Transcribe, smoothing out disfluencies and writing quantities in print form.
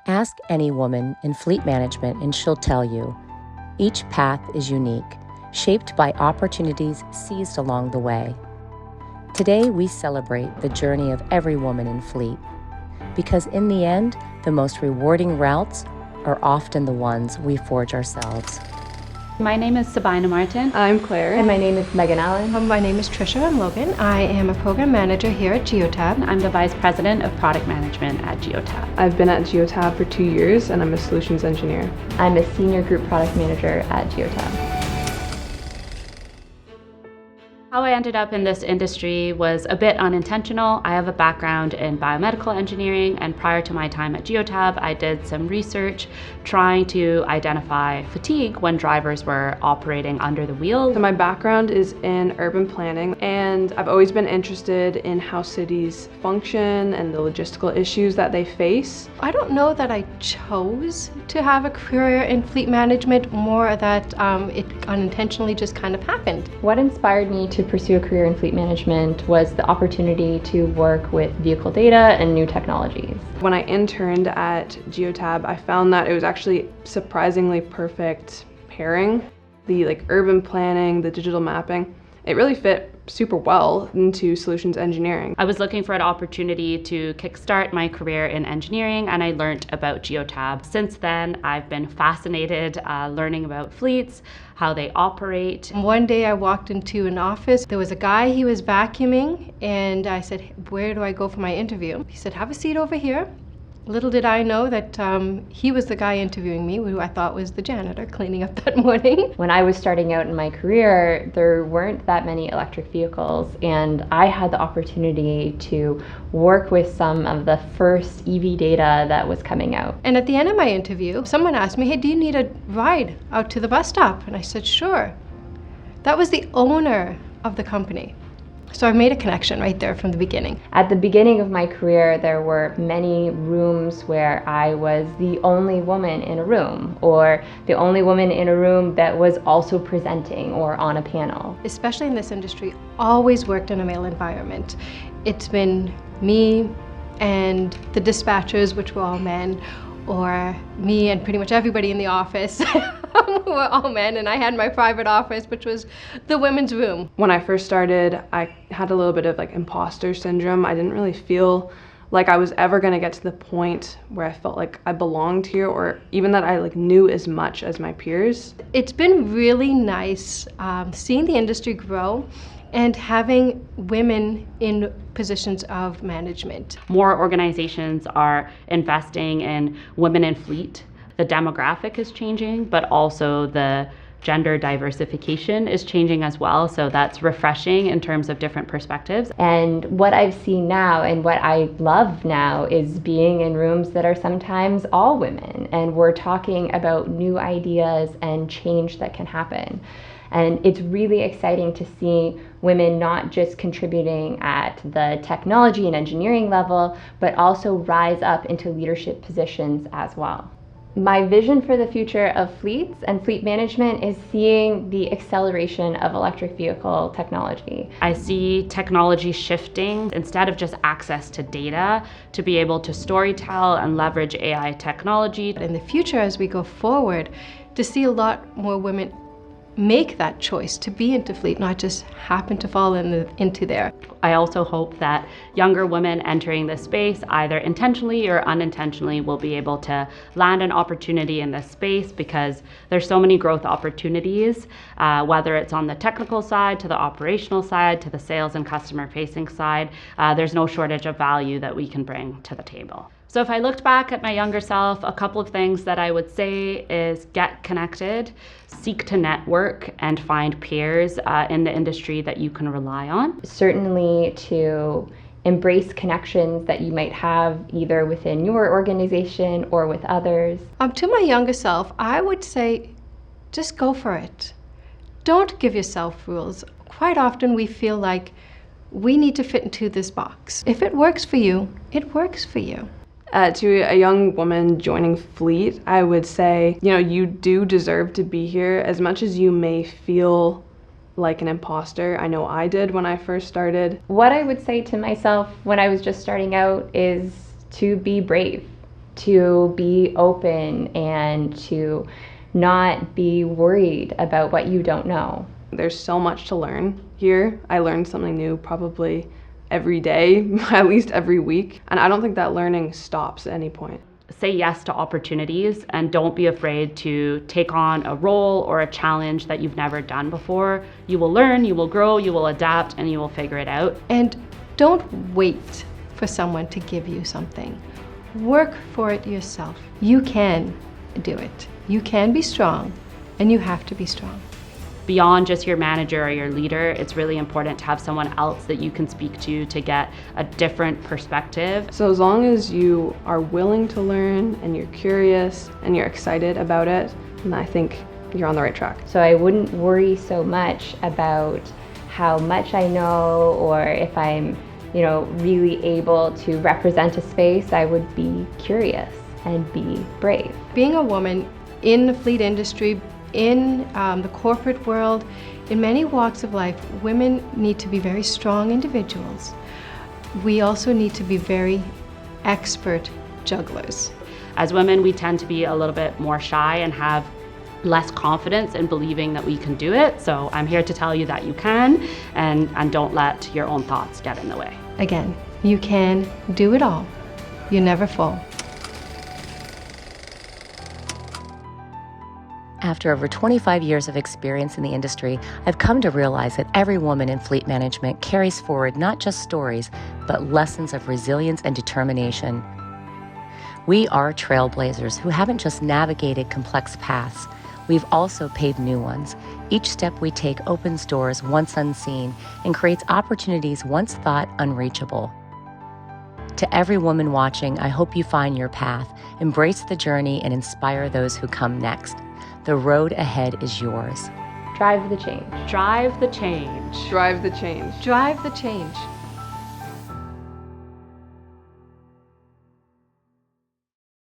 Ask any woman in fleet management and she'll tell you, each path is unique, shaped by opportunities seized along the way. Today, we celebrate the journey of every woman in fleet, because in the end, the most rewarding routes are often the ones we forge ourselves. My name is Sabina Martin. I'm Claire. And my name is Megan Allen. My name is Trisha. I'm Logan. I am a program manager here at Geotab. I'm the Vice President of Product Management at Geotab. I've been at Geotab for 2 years and I'm a solutions engineer. I'm a Senior Group Product Manager at Geotab. How I ended up in this industry was a bit unintentional. I have a background in biomedical engineering, and prior to my time at Geotab, I did some research trying to identify fatigue when drivers were operating under the wheel. So my background is in urban planning, and I've always been interested in how cities function and the logistical issues that they face. I don't know that I chose to have a career in fleet management, more that it unintentionally just kind of happened. What inspired me to pursue a career in fleet management was the opportunity to work with vehicle data and new technologies. When I interned at Geotab, I found that it was actually surprisingly perfect pairing. The urban planning, the digital mapping, it really fit super well into solutions engineering. I was looking for an opportunity to kickstart my career in engineering, and I learned about Geotab. Since then, I've been fascinated learning about fleets, how they operate. One day I walked into an office. There was a guy, he was vacuuming, and I said, "Where do I go for my interview?" He said, "Have a seat over here." Little did I know that he was the guy interviewing me, who I thought was the janitor cleaning up that morning. When I was starting out in my career, there weren't that many electric vehicles, and I had the opportunity to work with some of the first EV data that was coming out. And at the end of my interview, someone asked me, "Hey, do you need a ride out to the bus stop?" And I said, "Sure." That was the owner of the company. So I made a connection right there from the beginning. At the beginning of my career, there were many rooms where I was the only woman in a room, or the only woman in a room that was also presenting or on a panel. Especially in this industry, always worked in a male environment. It's been me and the dispatchers, which were all men, or me and pretty much everybody in the office. We were all men, and I had my private office, which was the women's room. When I first started, I had a little bit of imposter syndrome. I didn't really feel like I was ever going to get to the point where I felt like I belonged here, or even that I knew as much as my peers. It's been really nice seeing the industry grow and having women in positions of management. More organizations are investing in women in fleet. The demographic is changing, but also the gender diversification is changing as well. So that's refreshing in terms of different perspectives. And what I've seen now and what I love now is being in rooms that are sometimes all women, and we're talking about new ideas and change that can happen. And it's really exciting to see women not just contributing at the technology and engineering level, but also rise up into leadership positions as well. My vision for the future of fleets and fleet management is seeing the acceleration of electric vehicle technology. I see technology shifting, instead of just access to data, to be able to storytell and leverage AI technology. In the future, as we go forward, to see a lot more women make that choice to be into fleet, not just happen to fall into there. I also hope that younger women entering this space, either intentionally or unintentionally, will be able to land an opportunity in this space, because there's so many growth opportunities, whether it's on the technical side, to the operational side, to the sales and customer facing side. There's no shortage of value that we can bring to the table. So if I looked back at my younger self, a couple of things that I would say is get connected, seek to network, and find peers in the industry that you can rely on. Certainly to embrace connections that you might have either within your organization or with others. To my younger self, I would say, just go for it. Don't give yourself rules. Quite often we feel like we need to fit into this box. If it works for you, it works for you. To a young woman joining fleet, I would say, you do deserve to be here. As much as you may feel like an imposter, I know I did when I first started. What I would say to myself when I was just starting out is to be brave, to be open and to not be worried about what you don't know. There's so much to learn here. I learned something new probably every day, at least every week. And I don't think that learning stops at any point. Say yes to opportunities and don't be afraid to take on a role or a challenge that you've never done before. You will learn, you will grow, you will adapt, and you will figure it out. And don't wait for someone to give you something. Work for it yourself. You can do it. You can be strong, and you have to be strong. Beyond just your manager or your leader, it's really important to have someone else that you can speak to get a different perspective. So as long as you are willing to learn and you're curious and you're excited about it, then I think you're on the right track. So I wouldn't worry so much about how much I know or if I'm, really able to represent a space. I would be curious and be brave. Being a woman in the fleet industry, in the corporate world, in many walks of life, women need to be very strong individuals. We also need to be very expert jugglers. As women, we tend to be a little bit more shy and have less confidence in believing that we can do it. So I'm here to tell you that you can, and don't let your own thoughts get in the way. Again, you can do it all. You never fall. After over 25 years of experience in the industry, I've come to realize that every woman in fleet management carries forward not just stories, but lessons of resilience and determination. We are trailblazers who haven't just navigated complex paths, we've also paved new ones. Each step we take opens doors once unseen and creates opportunities once thought unreachable. To every woman watching, I hope you find your path, embrace the journey, and inspire those who come next. The road ahead is yours. Drive the change. Drive the change. Drive the change. Drive the change.